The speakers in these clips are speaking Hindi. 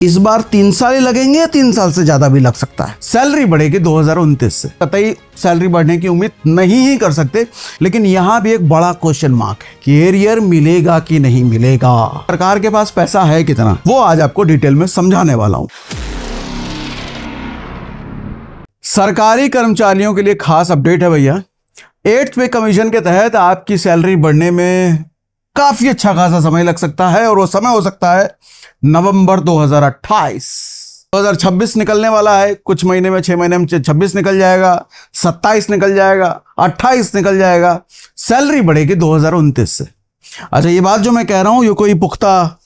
इस बार 3 साल ही लगेंगे या 3 साल से ज्यादा भी लग सकता है। सैलरी बढ़ेगी 2029 से, कतई सैलरी बढ़ने की उम्मीद नहीं ही कर सकते। लेकिन यहां भी एक बड़ा क्वेश्चन मार्क है कि एरियर मिलेगा कि नहीं मिलेगा। सरकार के पास पैसा है कितना, वो आज आपको डिटेल में समझाने वाला हूं। सरकारी कर्मचारियों के लिए खास अपडेट है भैया। 8th पे कमीशन के तहत आपकी सैलरी बढ़ने में काफी अच्छा खासा समय लग सकता है, और वो समय हो सकता है नवंबर 2028। 2026 निकलने वाला है, कुछ महीने में, 6 महीने में 26 निकल जाएगा, 27 निकल जाएगा, 28 निकल जाएगा। सैलरी बढ़ेगी 2029 से। अच्छा, ये बात जो मैं कह रहा हूं ये कोई पुख्ता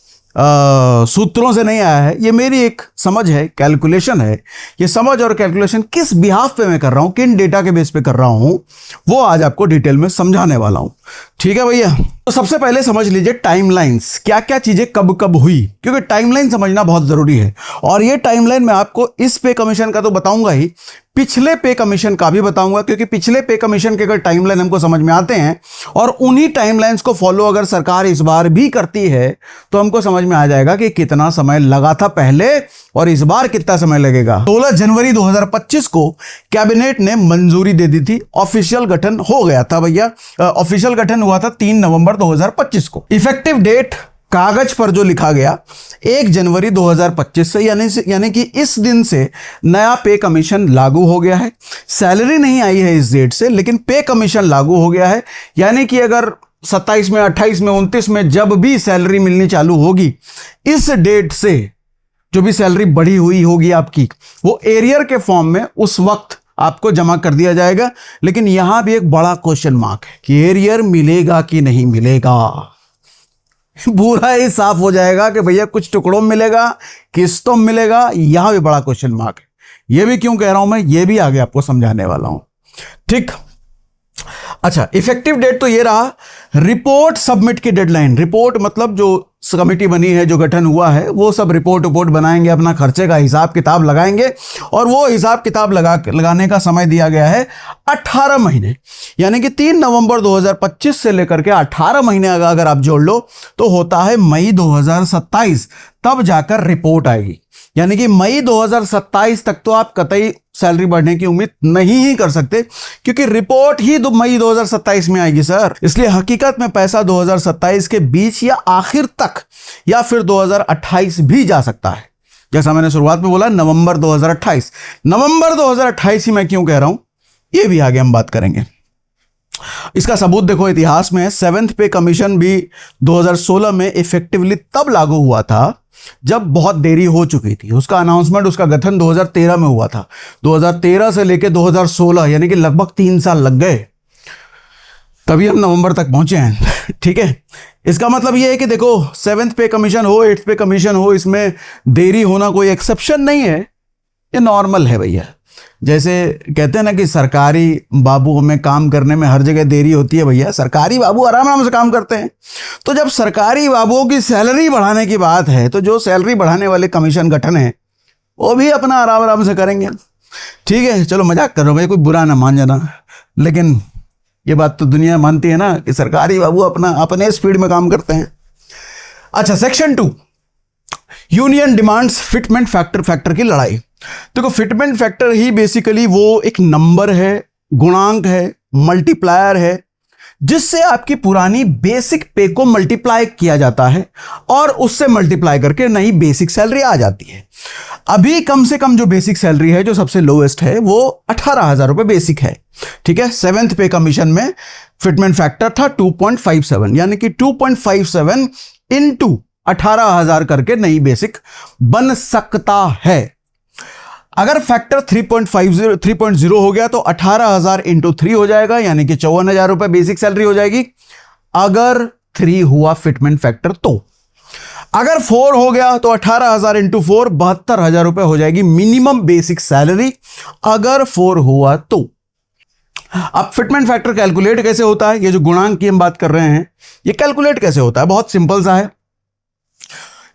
सूत्रों से नहीं आया है, ये मेरी एक समझ है, कैलकुलेशन है। ये समझ और कैलकुलेशन किस बिहाफ पे मैं कर रहा हूं, किन डेटा के बेस पे कर रहा हूं, वो आज आपको डिटेल में समझाने वाला हूं। ठीक है भैया, तो सबसे पहले समझ लीजिए टाइमलाइंस, क्या क्या चीजें कब कब हुई, क्योंकि टाइमलाइन समझना बहुत जरूरी है। और ये टाइमलाइन मैं आपको इस पे कमीशन का तो बताऊंगा ही, पिछले पे कमीशन का भी बताऊंगा, क्योंकि पिछले पे कमीशन के अगर टाइमलाइन हमको समझ में आते हैं और उन्हीं टाइमलाइंस को फॉलो अगर सरकार इस बार भी करती है तो हमको समझ में आ जाएगा कि कितना समय लगा था पहले और इस बार कितना समय लगेगा। 16 जनवरी 2025 को कैबिनेट ने मंजूरी दे दी थी, ऑफिशियल गठन हो गया था भैया। ऑफिशियल गठन हुआ था 3 नवंबर 2025 को। इफेक्टिव डेट कागज पर जो लिखा गया 1 जनवरी 2025 से, यानी कि इस दिन से नया पे कमीशन लागू हो गया है। सैलरी नहीं आई है इस डेट से, लेकिन पे कमीशन लागू हो गया है। यानी कि अगर 27 में, 28 में, 29 में जब भी सैलरी मिलनी चालू होगी, इस डेट से जो भी सैलरी बढ़ी हुई होगी आपकी, वो एरियर के फॉर्म में उस वक्त आपको जमा कर दिया जाएगा। लेकिन यहां भी एक बड़ा क्वेश्चन मार्क है कि एरियर मिलेगा कि नहीं मिलेगा। पूरा ही साफ हो जाएगा कि भैया कुछ टुकड़ों में मिलेगा, किस्तों में मिलेगा, यहां भी बड़ा क्वेश्चन मार्क है। यह भी क्यों कह रहा हूं मैं, ये भी आगे आपको समझाने वाला हूं। ठीक, अच्छा, इफेक्टिव डेट तो ये रहा। रिपोर्ट सबमिट की डेडलाइन, रिपोर्ट मतलब जो कमेटी बनी है, जो गठन हुआ है, वो सब रिपोर्ट बनाएंगे, अपना खर्चे का हिसाब किताब लगाएंगे, और वो हिसाब किताब लगाने का समय दिया गया है 18 महीने। यानी कि 3 नवंबर 2025 से लेकर के 18 महीने अगर आप जोड़ लो तो होता है मई 2027, तब जाकर रिपोर्ट आएगी। यानी कि मई 2027 तक तो आप कतई सैलरी बढ़ने की उम्मीद नहीं ही कर सकते, क्योंकि रिपोर्ट ही मई 2027 में आएगी सर। इसलिए हकीकत में पैसा 2027 के बीच या आखिर तक या फिर 2028 भी जा सकता है। जैसा मैंने शुरुआत में बोला, नवंबर 2028, नवंबर 2028 ही मैं क्यों कह रहा हूं, ये भी आगे हम बात करेंगे। इसका सबूत देखो, इतिहास में 7th पे कमीशन भी 2016 में इफेक्टिवली तब लागू हुआ था जब बहुत देरी हो चुकी थी। उसका अनाउंसमेंट, उसका गठन 2013 में हुआ था। 2013 से लेकर 2016 यानी कि लगभग 3 साल लग गए, तभी हम नवंबर तक पहुंचे हैं। ठीक है, इसका मतलब यह है कि देखो 7th पे कमीशन हो, 8th पे कमीशन हो, इसमें देरी होना कोई एक्सेप्शन नहीं है, ये नॉर्मल है भैया। जैसे कहते हैं ना कि सरकारी बाबू में काम करने में हर जगह देरी होती है भैया, सरकारी बाबू आराम आराम से काम करते हैं। तो जब सरकारी बाबुओं की सैलरी बढ़ाने की बात है, तो जो सैलरी बढ़ाने वाले कमीशन गठन है वो भी अपना आराम आराम से करेंगे। ठीक है, चलो मजाक कर रहा हूं भाई, कोई बुरा ना मान जाना, लेकिन ये बात तो दुनिया मानती है ना कि सरकारी बाबू अपने स्पीड में काम करते हैं। अच्छा, section 2, union demands fitment factor की लड़ाई। देखो, फिटमेंट फैक्टर ही बेसिकली वो एक नंबर है, गुणांक है, मल्टीप्लायर है, जिससे आपकी पुरानी बेसिक पे को मल्टीप्लाई किया जाता है और उससे मल्टीप्लाई करके नई बेसिक सैलरी आ जाती है। अभी कम से कम जो बेसिक सैलरी है, जो सबसे लोएस्ट है, वो 18,000 रुपए बेसिक है। ठीक है, 7th पे कमीशन में फिटमेंट फैक्टर था 2.57, यानी कि 2.57 इंटू 18,000 करके नई बेसिक बन सकता है। अगर फैक्टर 3.0 हो गया तो 18,000 इंटू 3 हो जाएगा, यानी कि 54,000 रुपए बेसिक सैलरी हो जाएगी। अगर 3 हुआ फिटमेंट फैक्टर तो, अगर 4 हो गया तो 18,000 इंटू 4 72,000 रुपए हो जाएगी मिनिमम बेसिक सैलरी, अगर 4 हुआ तो। अब फिटमेंट फैक्टर कैलकुलेट कैसे होता है, ये जो गुणांक की हम बात कर रहे हैं, ये कैलकुलेट कैसे होता है, बहुत सिंपल सा है।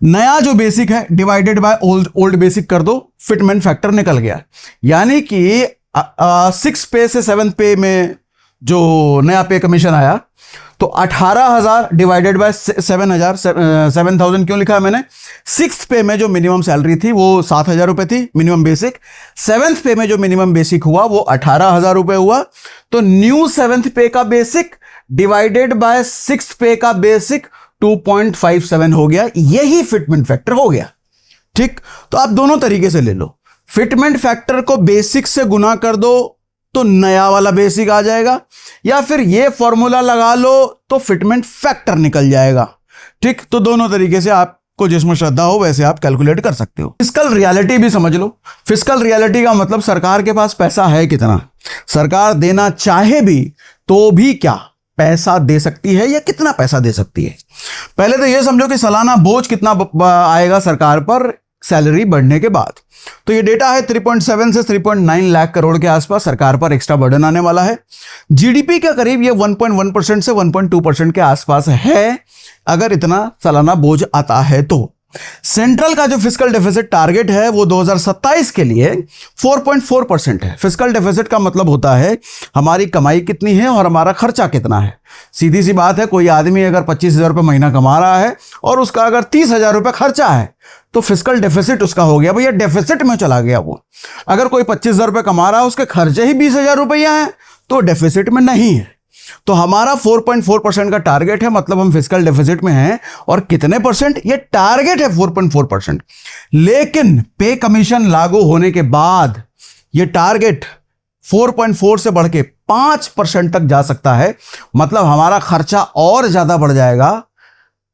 नया जो बेसिक है डिवाइडेड बाय ओल्ड बेसिक कर दो, फिटमेंट फैक्टर निकल गया। यानी कि 6 पे से 7th पे में जो नया पे कमीशन आया, तो 18,000 डिवाइडेड बाय 7,000 क्यों लिखा है मैंने? 6th पे में जो मिनिमम सैलरी थी वो 7,000 रुपए थी मिनिमम बेसिक। 7th पे में जो मिनिमम बेसिक हुआ वो 18,000 रुपए हुआ। तो न्यू 7th पे का बेसिक डिवाइडेड बाय 6th पे का बेसिक 2.57 हो गया। यही फिटमेंट फैक्टर हो गया। ठीक, तो आप दोनों तरीके से ले लो। फिटमेंट फैक्टर को बेसिक से गुना कर दो तो नया वाला बेसिक आ जाएगा, या फिर ये फॉर्मूला लगा लो तो फिटमेंट फैक्टर निकल जाएगा। ठीक, तो दोनों तरीके से आपको जिसमें श्रद्धा हो वैसे आप कैलकुलेट कर सकते हो। फिस्कल रियलिटी भी समझ लो। फिस्कल रियलिटी का मतलब सरकार के पास पैसा है कितना, सरकार देना चाहे भी तो भी क्या पैसा दे सकती है या कितना पैसा दे सकती है। पहले तो ये समझो कि सालाना बोझ कितना आएगा सरकार पर सैलरी बढ़ने के बाद। तो ये डेटा है 3.7 से 3.9 लाख करोड़ के आसपास सरकार पर एक्स्ट्रा बर्डन आने वाला है। जीडीपी के करीब ये 1.1% से 1.2% के आसपास है अगर इतना सालाना बोझ आता है तो। सेंट्रल का जो फिस्कल डेफिसिट टारगेट है वो 2027 के लिए 4.4% है। फिस्कल डेफिसिट का मतलब होता है हमारी कमाई कितनी है और हमारा खर्चा कितना है। सीधी सी बात है, कोई आदमी अगर 25,000 रुपये महीना कमा रहा है और उसका अगर 30,000 रुपये खर्चा है तो फिस्कल डेफिसिट उसका हो गया भैया, डेफिसिट में चला गया वो। अगर कोई 25,000 रुपये कमा रहा है उसके खर्चे ही 20,000 रुपया हैं तो डेफिसिट में नहीं है। तो हमारा 4.4% का टारगेट है, मतलब हम फिस्कल डेफिसिट में हैं। और कितने परसेंट? ये टारगेट है 4.4%। लेकिन पे कमीशन लागू होने के बाद ये टारगेट 4.4 से बढ़ के 5% तक जा सकता है। मतलब हमारा खर्चा और ज्यादा बढ़ जाएगा,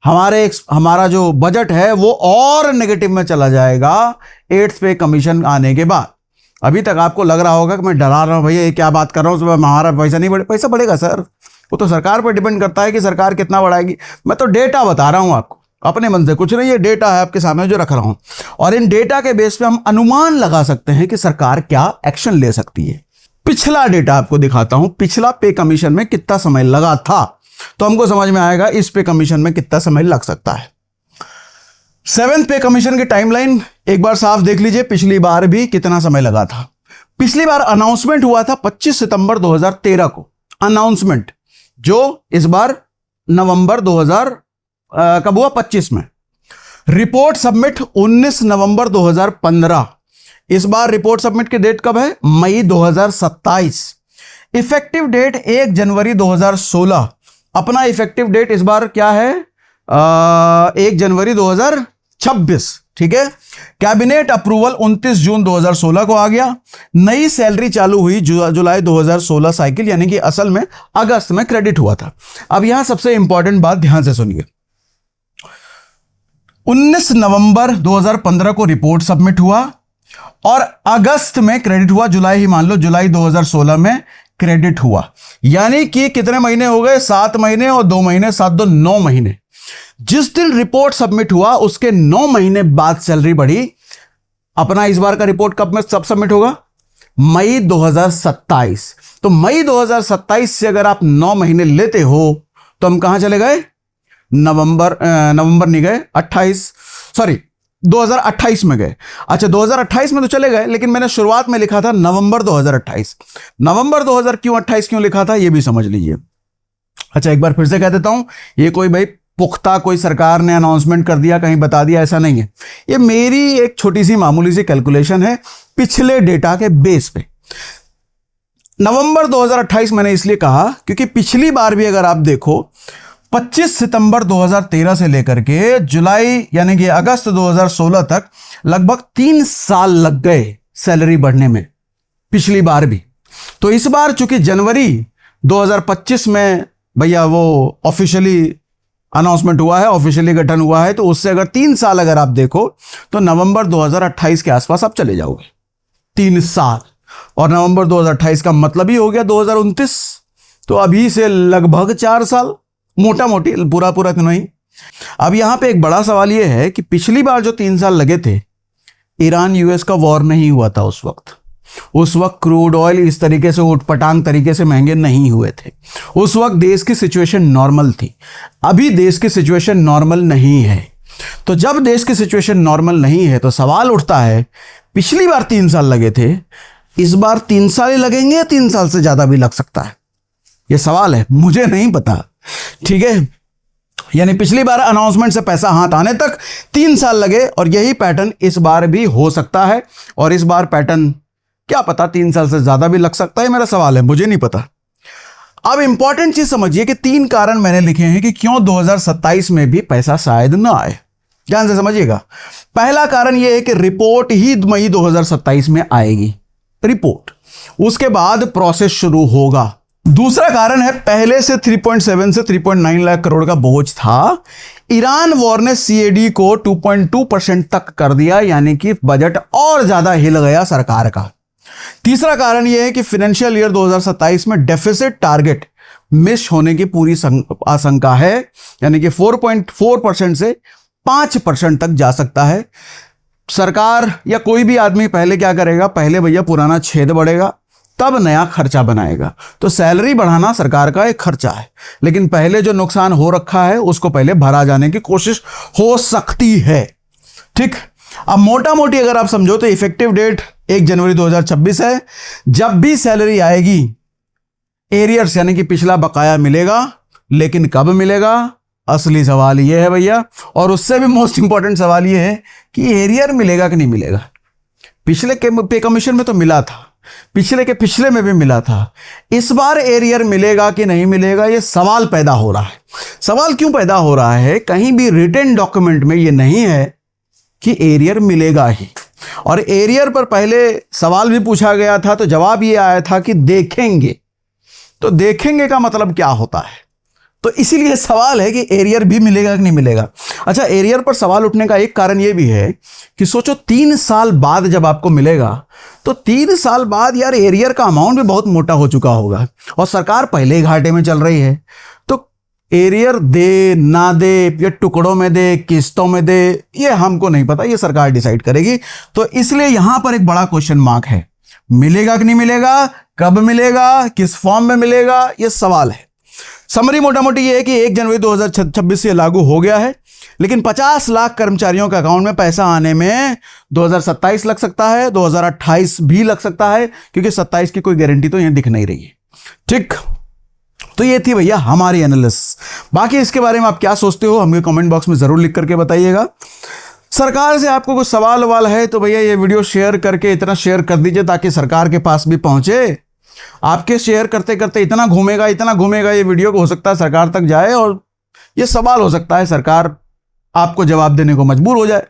हमारा जो बजट है वो और नेगेटिव में चला जाएगा 8th पे कमीशन आने के बाद। अभी तक आपको लग रहा होगा कि मैं डरा रहा हूं भैया, ये क्या बात कर रहा हूं, हमारा पैसा नहीं पैसा बढ़ेगा सर, वो तो सरकार पर डिपेंड करता है कि सरकार कितना बढ़ाएगी। मैं तो डेटा बता रहा हूं आपको, अपने मन से कुछ नहीं, ये डेटा है आपके सामने जो रख रहा हूं। और इन डेटा के बेस पे हम अनुमान लगा सकते हैं कि सरकार क्या एक्शन ले सकती है। पिछला डेटा आपको दिखाता हूं, पिछला पे कमीशन में कितना समय लगा था तो हमको समझ में आएगा इस पे कमीशन में कितना समय लग सकता है। 7th पे कमीशन की टाइमलाइन एक बार साफ देख लीजिए, पिछली बार भी कितना समय लगा था। पिछली बार अनाउंसमेंट हुआ था 25 सितंबर 2013 को, अनाउंसमेंट, जो इस बार नवंबर 2000 कब हुआ? 25 में। रिपोर्ट सबमिट 19 नवंबर 2015। इस बार रिपोर्ट सबमिट की डेट कब है? मई 2027। इफेक्टिव डेट 1 जनवरी 2016। अपना इफेक्टिव डेट इस बार क्या है? 1 जनवरी 2026। ठीक है। कैबिनेट अप्रूवल 29 जून 2016 को आ गया। नई सैलरी चालू हुई जुलाई 2016 साइकिल, यानी कि असल में अगस्त में क्रेडिट हुआ था। अब यहां सबसे इंपॉर्टेंट बात ध्यान से सुनिए। 19 नवंबर 2015 को रिपोर्ट सबमिट हुआ और अगस्त में क्रेडिट हुआ, जुलाई ही मान लो, जुलाई 2016 में क्रेडिट हुआ। यानी कि कितने महीने हो गए? 7 महीने और 2 महीने, 7 2 9 महीने। जिस दिन रिपोर्ट सबमिट हुआ उसके 9 महीने बाद सैलरी बढ़ी। अपना इस बार का रिपोर्ट कब में सबमिट होगा? मई 2027। तो मई 2027 से अगर आप 9 महीने लेते हो तो हम कहां चले गए? नवंबर नहीं गए, 2028 में गए। अच्छा, 2028 में तो चले गए, लेकिन मैंने शुरुआत में लिखा था नवंबर 2028। नवंबर 2028 क्यों लिखा था ये भी समझ लीजिए। अच्छा, एक बार फिर से कह देता हूं, ये कोई भाई पुख्ता कोई सरकार ने अनाउंसमेंट कर दिया, कहीं बता दिया, ऐसा नहीं है। ये मेरी एक छोटी सी मामूली सी कैलकुलेशन है पिछले डेटा के बेस पे। नवंबर 2028 मैंने इसलिए कहा क्योंकि पिछली बार भी अगर आप देखो 25 सितंबर 2013 से लेकर के जुलाई यानी कि अगस्त 2016 तक लगभग 3 साल लग गए सैलरी बढ़ने में, पिछली बार भी। तो इस बार चूंकि जनवरी 2025 में भैया वो ऑफिशियली अनाउंसमेंट हुआ है, ऑफिशियली गठन हुआ है, तो उससे अगर 3 साल अगर आप देखो तो नवंबर 2028 के आसपास आप चले जाओगे। 3 साल, और नवंबर 2028 का मतलब ही हो गया 2029। तो अभी से लगभग 4 साल, मोटा मोटी, पूरा तो नहीं। अब यहां पे एक बड़ा सवाल यह है कि पिछली बार जो 3 साल लगे थे, ईरान यूएस का वॉर नहीं हुआ था उस वक्त। उस वक्त क्रूड ऑयल इस तरीके से उठपटांग तरीके से महंगे नहीं हुए थे। उस वक्त देश की सिचुएशन नॉर्मल थी। अभी देश की सिचुएशन नॉर्मल नहीं है। तो जब देश की सिचुएशन नॉर्मल नहीं है तो सवाल उठता है, पिछली बार 3 साल लगे थे, इस बार 3 साल ही लगेंगे या 3 साल से ज्यादा भी लग सकता है? यह सवाल है, मुझे नहीं पता। ठीक है, यानी पिछली बार अनाउंसमेंट से पैसा हाथ आने तक 3 साल लगे और यही पैटर्न इस बार भी हो सकता है। और इस बार पैटर्न क्या पता 3 साल से ज्यादा भी लग सकता है, मेरा सवाल है, मुझे नहीं पता। अब इंपॉर्टेंट चीज समझिए कि 3 कारण मैंने लिखे हैं कि क्यों 2027 में भी पैसा शायद ना आए। ध्यान से समझिएगा। पहला कारण यह है कि रिपोर्ट ही मई 2027 में आएगी, रिपोर्ट, उसके बाद प्रोसेस शुरू होगा। दूसरा कारण है पहले से 3.7 से 3.9 लाख करोड़ का बोझ था, ईरान वॉर ने सीएडी को 2.2% तक कर दिया, यानी कि बजट और ज्यादा हिल गया सरकार का। तीसरा कारण यह है कि फाइनेंशियल ईयर 2027 में डेफिसिट टारगेट मिस होने की पूरी आशंका है, यानी कि 4.4% से 5% तक जा सकता है। सरकार या कोई भी आदमी पहले क्या करेगा, पहले भैया पुराना छेद बढ़ेगा तब नया खर्चा बनाएगा। तो सैलरी बढ़ाना सरकार का एक खर्चा है, लेकिन पहले जो नुकसान हो रखा है उसको पहले भरा जाने की कोशिश हो सकती है। ठीक, अब मोटा मोटी अगर आप समझो तो इफेक्टिव डेट 1 जनवरी 2026 है। जब भी सैलरी आएगी एरियर्स यानी कि पिछला बकाया मिलेगा, लेकिन कब मिलेगा, असली सवाल यह है भैया। और उससे भी मोस्ट इंपॉर्टेंट सवाल यह है कि एरियर मिलेगा कि नहीं मिलेगा। पिछले के पे कमीशन में तो मिला था, पिछले के पिछले में भी मिला था, इस बार एरियर मिलेगा कि नहीं मिलेगा, यह सवाल पैदा हो रहा है। सवाल क्यों पैदा हो रहा है, कहीं भी रिटन डॉक्यूमेंट में यह नहीं है कि एरियर मिलेगा ही। और एरियर पर पहले सवाल भी पूछा गया था तो जवाब यह आया था कि देखेंगे। तो देखेंगे का मतलब क्या होता है, तो इसीलिए सवाल है कि एरियर भी मिलेगा कि नहीं मिलेगा। अच्छा, एरियर पर सवाल उठने का एक कारण यह भी है कि सोचो 3 साल बाद जब आपको मिलेगा तो 3 साल बाद यार एरियर का अमाउंट भी बहुत मोटा हो चुका होगा और सरकार पहले ही घाटे में चल रही है। तो एरियर दे ना दे, या टुकड़ों में दे, किस्तों में दे, ये हमको नहीं पता, ये सरकार डिसाइड करेगी। तो इसलिए यहां पर एक बड़ा क्वेश्चन मार्क है, मिलेगा कि नहीं मिलेगा, कब मिलेगा, किस फॉर्म में मिलेगा, यह सवाल है। समरी मोटा मोटी ये है कि 1 जनवरी 2026 से लागू हो गया है, लेकिन 50 लाख कर्मचारियों के अकाउंट में पैसा आने में 2027 लग सकता है, 2028 भी लग सकता है, क्योंकि 27 की कोई गारंटी तो यहां दिख नहीं रही है। ठीक, तो ये थी भैया हमारी एनालिसिस। बाकी इसके बारे में आप क्या सोचते हो हमें कमेंट बॉक्स में जरूर लिख करके बताइएगा। सरकार से आपको कुछ सवाल वाल है तो भैया ये वीडियो शेयर करके इतना शेयर कर दीजिए ताकि सरकार के पास भी पहुंचे। आपके शेयर करते करते इतना घूमेगा ये वीडियो को, हो सकता है सरकार तक जाए और ये सवाल हो सकता है सरकार आपको जवाब देने को मजबूर हो जाए।